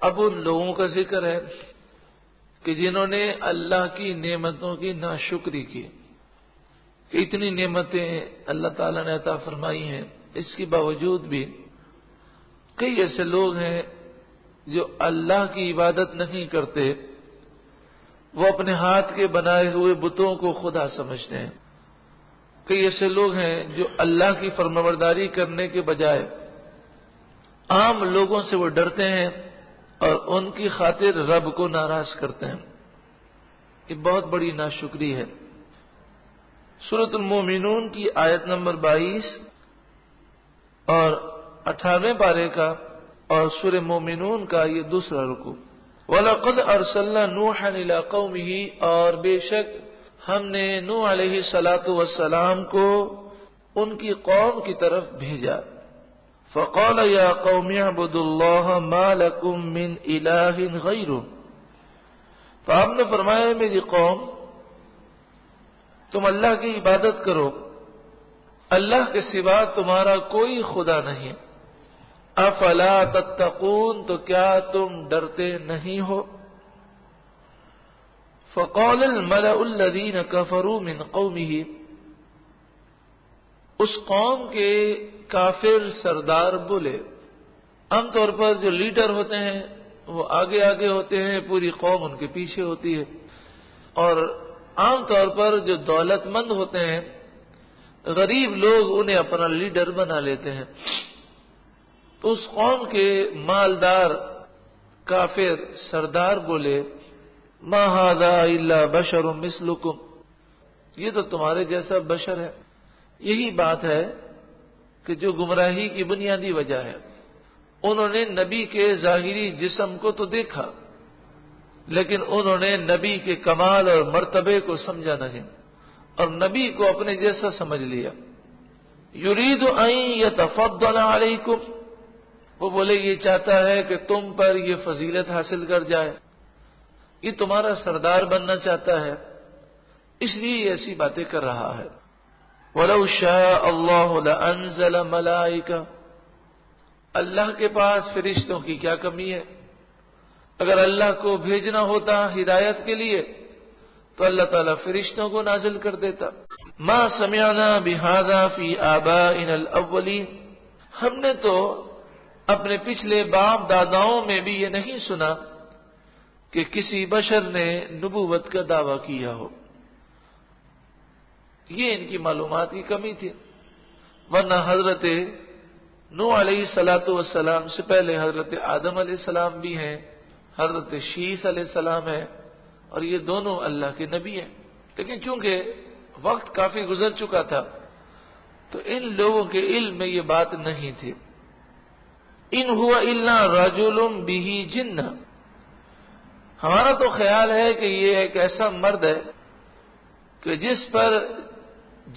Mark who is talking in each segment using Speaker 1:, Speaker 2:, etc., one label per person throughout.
Speaker 1: اب ان لوگوں کا ذکر ہے کہ جنہوں نے اللہ کی نعمتوں کی ناشکری کی، کہ اتنی نعمتیں اللہ تعالیٰ نے عطا فرمائی ہیں، اس کے باوجود بھی کئی ایسے لوگ ہیں جو اللہ کی عبادت نہیں کرتے، وہ اپنے ہاتھ کے بنائے ہوئے بتوں کو خدا سمجھتے ہیں۔ کئی ایسے لوگ ہیں جو اللہ کی فرمانبرداری کرنے کے بجائے عام لوگوں سے وہ ڈرتے ہیں اور ان کی خاطر رب کو ناراض کرتے ہیں۔ یہ بہت بڑی ناشکری ہے۔ سورۃ المومنون کی آیت نمبر 22 اور 98 پارے کا اور سورہ مومنون کا یہ دوسرا رکوع۔ وَلَقَدْ أَرْسَلْنَا نُوحًا إِلَىٰ قَوْمِهِ، اور بے شک ہم نے نوح علیہ السلام کو ان کی قوم کی طرف بھیجا۔ فَقَالَ يَا قَوْمِ اعْبُدُوا اللَّهَ مَا لَكُم مِّنْ إِلَٰهٍ غَيْرُهُ، تو آپ نے فرمایا میری قوم تم اللہ کی عبادت کرو، اللہ کے سوا تمہارا کوئی خدا نہیں۔ افلا تتقون، تو کیا تم ڈرتے نہیں ہو؟ فقال الملأ الذين كفروا من قومه، اس قوم کے کافر سردار بولے۔ عام طور پر جو لیڈر ہوتے ہیں وہ آگے آگے ہوتے ہیں، پوری قوم ان کے پیچھے ہوتی ہے، اور عام طور پر جو دولت مند ہوتے ہیں غریب لوگ انہیں اپنا لیڈر بنا لیتے ہیں۔ تو اس قوم کے مالدار کافر سردار بولے ما ھذا الا بشر مثلکم، یہ تو تمہارے جیسا بشر ہے۔ یہی بات ہے کہ جو گمراہی کی بنیادی وجہ ہے۔ انہوں نے نبی کے ظاہری جسم کو تو دیکھا، لیکن انہوں نے نبی کے کمال اور مرتبے کو سمجھا نہیں اور نبی کو اپنے جیسا سمجھ لیا۔ یرید ان یتفضل علیکم، وہ بولے یہ چاہتا ہے کہ تم پر یہ فضیلت حاصل کر جائے، یہ تمہارا سردار بننا چاہتا ہے، اس لیے ایسی باتیں کر رہا ہے۔ وَلَوْ شَاءَ اللَّهُ لَأَنزَلَ مَلَائِكَةً، اللہ کے پاس فرشتوں کی کیا کمی ہے؟ اگر اللہ کو بھیجنا ہوتا ہدایت کے لیے تو اللہ تعالیٰ فرشتوں کو نازل کر دیتا۔ مَا سَمِعْنَا بِهَذَا فِي آبَائِنَا الْأَوَّلِينَ، ہم نے تو اپنے پچھلے باپ داداؤں میں بھی یہ نہیں سنا کہ کسی بشر نے نبوت کا دعویٰ کیا ہو۔ یہ ان کی معلومات کی کمی تھی، ورنہ حضرت نوح علیہ السلام سے پہلے حضرت آدم علیہ السلام بھی ہیں، حضرت شیس علیہ السلام ہے، اور یہ دونوں اللہ کے نبی ہیں۔ لیکن چونکہ وقت کافی گزر چکا تھا تو ان لوگوں کے علم میں یہ بات نہیں تھی۔ ان هو الا رجل به جنہ، ہمارا تو خیال ہے کہ یہ ایک ایسا مرد ہے کہ جس پر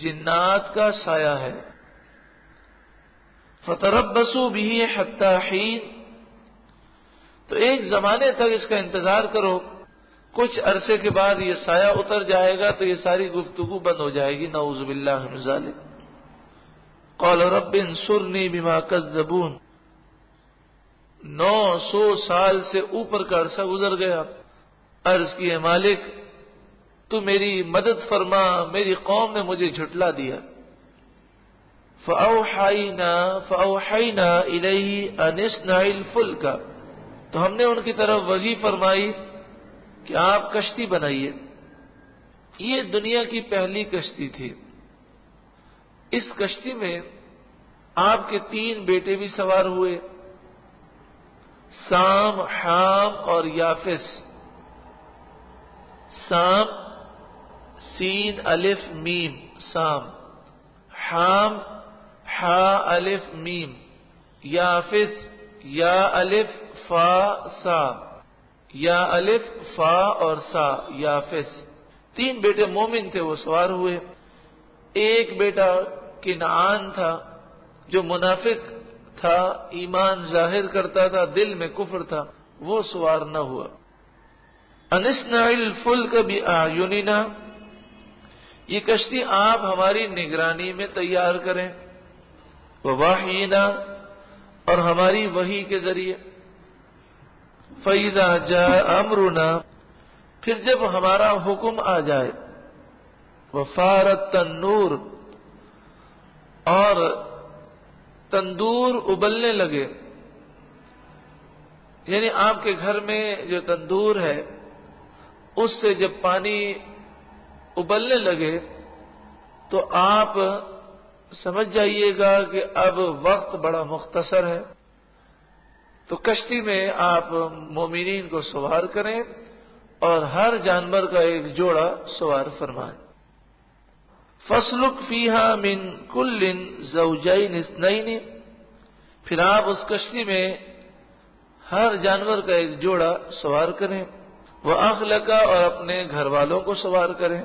Speaker 1: جنات کا سایہ ہے۔ فتربصوا به حتى حين، تو ایک زمانے تک اس کا انتظار کرو، کچھ عرصے کے بعد یہ سایہ اتر جائے گا تو یہ ساری گفتگو بند ہو جائے گی، نعوذ باللہ من ذلک۔ قال رب انصرنی بما کذبون، 900 سال سے اوپر کا عرصہ گزر گیا، عرض کیے مالک تو میری مدد فرما، میری قوم نے مجھے جھٹلا دیا۔ فأوحینا الیہ ان اصنع الفلک، تو ہم نے ان کی طرف وحی فرمائی کہ آپ کشتی بنائیے۔ یہ دنیا کی پہلی کشتی تھی۔ اس کشتی میں آپ کے 3 بیٹے بھی سوار ہوئے، سام، حام اور یافس۔ سام سین الف میم سام، حام حا الف میم، یافس یا الف فا سا، یا الف فا اور سا، یافس۔ 3 بیٹے مومن تھے، وہ سوار ہوئے۔ ایک بیٹا کنعان تھا جو منافق تھا، ایمان ظاہر کرتا تھا، دل میں کفر تھا، وہ سوار نہ ہوا۔ انصنع الفلک بأعیننا، یہ کشتی آپ ہماری نگرانی میں تیار کریں، ووحینا، اور ہماری وحی کے ذریعے۔ فَإِذَا جَاءَ أَمْرُنَا، پھر جب ہمارا حکم آ جائے، وَفَارَ التَّنُّورُ، اور تندور ابلنے لگے، یعنی آپ کے گھر میں جو تندور ہے اس سے جب پانی ابلنے لگے تو آپ سمجھ جائیے گا کہ اب وقت بڑا مختصر ہے، تو کشتی میں آپ مومنین کو سوار کریں اور ہر جانور کا ایک جوڑا سوار فرمائیں۔ فَاسْلُكْ فِيهَا مِنْ كُلٍّ زَوْجَيْنِ اثْنَيْنِ، پھر آپ اس کشتی میں ہر جانور کا ایک جوڑا سوار کریں، وَأَهْلَكَ، اور اپنے گھر والوں کو سوار کریں،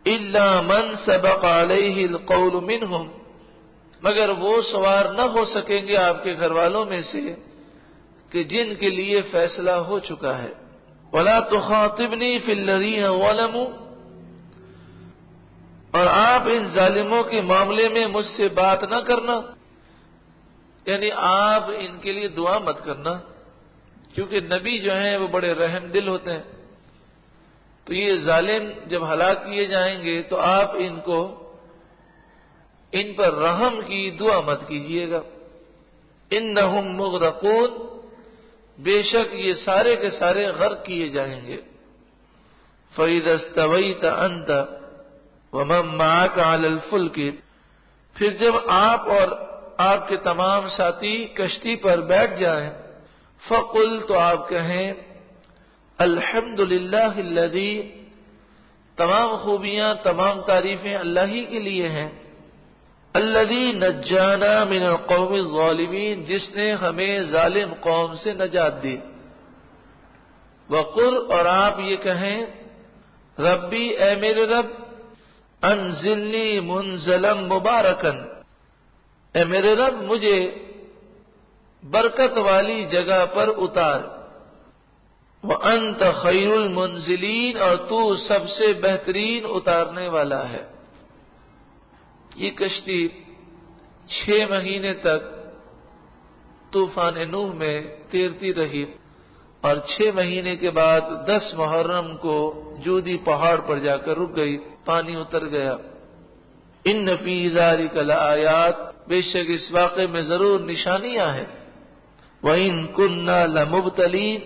Speaker 1: إِلَّا مَنْ سَبَقَ عَلَيْهِ الْقَوْلُ مِنْهُمْ، مگر وہ سوار نہ ہو سکیں گے آپ کے گھر والوں میں سے کہ جن کے لیے فیصلہ ہو چکا ہے۔ وَلَا تُخَاطِبْنِي فِي الَّذِينَ ظَلَمُوا، اور آپ ان ظالموں کے معاملے میں مجھ سے بات نہ کرنا، یعنی آپ ان کے لیے دعا مت کرنا، کیونکہ نبی جو ہیں وہ بڑے رحم دل ہوتے ہیں، تو یہ ظالم جب ہلاک کیے جائیں گے تو آپ ان پر رحم کی دعا مت کیجیے گا۔ انہم مغرقون، بے شک یہ سارے کے سارے غرق کیے جائیں گے۔ فَإِذَا اسْتَوَيْتَ أَنْتَ وَمَن مَّعَكَ عَلَى الْفُلْكِ، پھر جب آپ اور آپ کے تمام ساتھی کشتی پر بیٹھ جائیں، فَقُلْ، تو آپ کہیں، الحمد للہ الذی، تمام خوبیاں تمام تعریفیں اللہ ہی کے لیے ہیں، الذی نجانا من القوم الظالمین، جس نے ہمیں ظالم قوم سے نجات دی۔ وقل، اور آپ یہ کہیں، ربی، اے میرے رب، انزلنی منزلا مبارکا، اے میرے رب مجھے برکت والی جگہ پر اتار، وَأَنْتَ خَيْرُ الْمُنزِلِينَ، اور تو سب سے بہترین اتارنے والا ہے۔ یہ کشتی 6 مہینے تک طوفان نوح میں تیرتی رہی، اور 6 مہینے کے بعد 10 محرم کو جودی پہاڑ پر جا کر رک گئی، پانی اتر گیا۔ ان فی ذلک لآیات، بے شک اس واقعے میں ضرور نشانیاں ہیں، وَإِن كُنَّا لَمُبْتَلِينَ،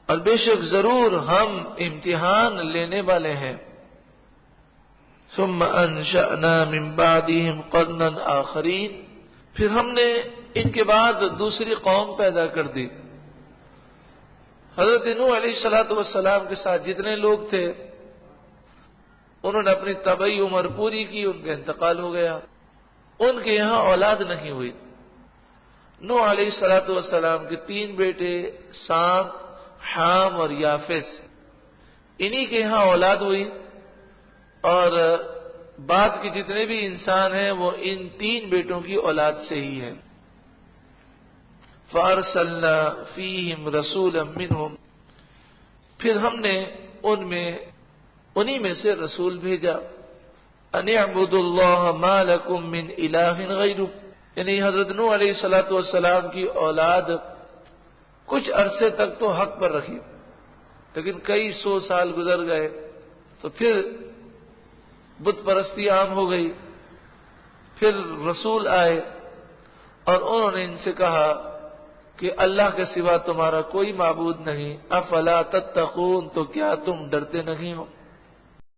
Speaker 1: اور بے شک ضرور ہم امتحان لینے والے ہیں۔ ثم انشأنا من بعدهم قرنا آخرین، پھر ہم نے ان کے بعد دوسری قوم پیدا کر دی۔ حضرت نوح علیہ السلام کے ساتھ جتنے لوگ تھے انہوں نے اپنی طبعی عمر پوری کی، ان کا انتقال ہو گیا، ان کے یہاں اولاد نہیں ہوئی۔ نوح علیہ السلام کے 3 بیٹے سام، حام اور یافس، انہی کے یہاں اولاد ہوئی، اور بعد کے جتنے بھی انسان ہیں وہ ان 3 بیٹوں کی اولاد سے ہی ہیں۔ فَأَرْسَلْنَا فِيهِمْ رَسُولًا مِّنْهُمْ، پھر ہم نے انہی میں سے رسول بھیجا، أَنِ اعْبُدُوا اللَّهَ مَا لَكُم مِّنْ إِلَٰهٍ غَيْرُهُ، یعنی حضرت نوح علیہ السلام کی اولاد کچھ عرصے تک تو حق پر رکھی، لیکن کئی 100 سال گزر گئے تو پھر بت پرستی عام ہو گئی، پھر رسول آئے اور انہوں نے ان سے کہا کہ اللہ کے سوا تمہارا کوئی معبود نہیں، افلا تتقون، تو کیا تم ڈرتے نہیں ہو؟